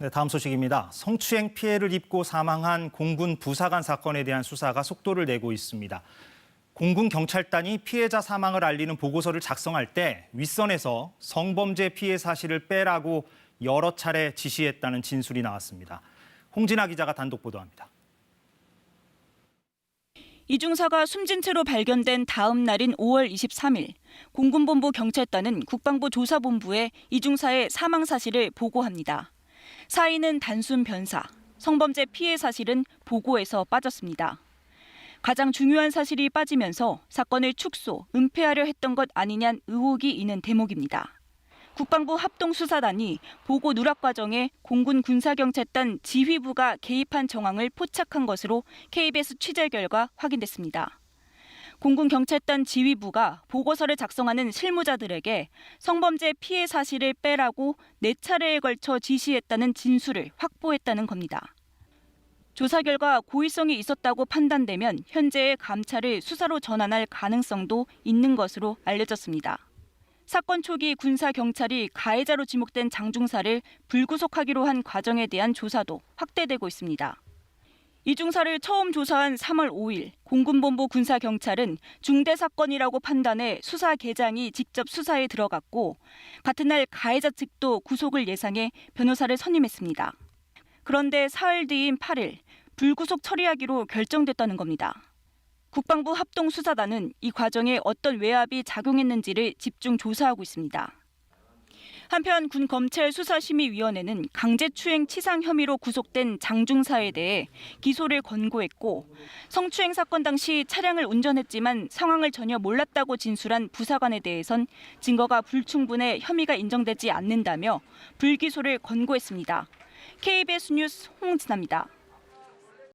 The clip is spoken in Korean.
네, 다음 소식입니다. 성추행 피해를 입고 사망한 공군 부사관 사건에 대한 수사가 속도를 내고 있습니다. 공군 경찰단이 피해자 사망을 알리는 보고서를 작성할 때 윗선에서 성범죄 피해 사실을 빼라고 여러 차례 지시했다는 진술이 나왔습니다. 홍진아 기자가 단독 보도합니다. 이중사가 숨진 채로 발견된 다음 날인 5월 23일, 공군본부 경찰단은 국방부 조사본부에 이중사의 사망 사실을 보고합니다. 사인은 단순 변사, 성범죄 피해 사실은 보고에서 빠졌습니다. 가장 중요한 사실이 빠지면서 사건을 축소, 은폐하려 했던 것 아니냐는 의혹이 있는 대목입니다. 국방부 합동수사단이 보고 누락 과정에 공군 군사경찰단 지휘부가 개입한 정황을 포착한 것으로 KBS 취재 결과 확인됐습니다. 공군 경찰단 지휘부가 보고서를 작성하는 실무자들에게 성범죄 피해 사실을 빼라고 4차례에 걸쳐 지시했다는 진술을 확보했다는 겁니다. 조사 결과 고의성이 있었다고 판단되면 현재의 감찰을 수사로 전환할 가능성도 있는 것으로 알려졌습니다. 사건 초기 군사경찰이 가해자로 지목된 장중사를 불구속하기로 한 과정에 대한 조사도 확대되고 있습니다. 이중사를 처음 조사한 3월 5일 공군본부 군사경찰은 중대사건이라고 판단해 수사계장이 직접 수사에 들어갔고 같은 날 가해자 측도 구속을 예상해 변호사를 선임했습니다. 그런데 사흘 뒤인 8일 불구속 처리하기로 결정됐다는 겁니다. 국방부 합동수사단은 이 과정에 어떤 외압이 작용했는지를 집중 조사하고 있습니다. 한편 군 검찰 수사심의위원회는 강제추행 치상 혐의로 구속된 장중사에 대해 기소를 권고했고 성추행 사건 당시 차량을 운전했지만 상황을 전혀 몰랐다고 진술한 부사관에 대해선 증거가 불충분해 혐의가 인정되지 않는다며 불기소를 권고했습니다. KBS 뉴스 홍진아입니다.